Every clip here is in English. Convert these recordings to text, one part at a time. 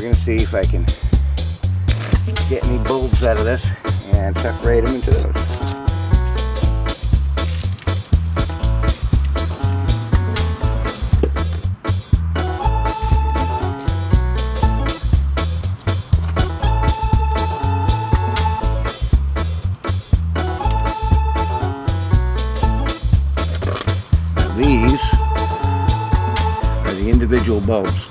going to see if I can get any bulbs out of this and separate them into those. These are the individual bulbs,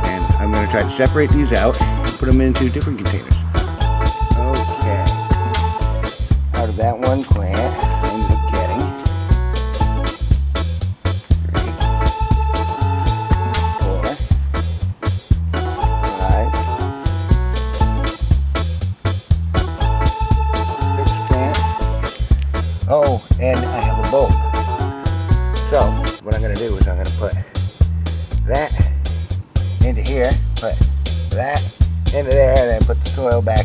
and I'm going to try to separate these out and put them into different containers. Okay, out of that one plant, I ended up getting 3, 4, 5, 6 plants. Oh, and I have a bulb. So, what I'm going to do is I'm going to put that into here, put that into there, and then put the soil back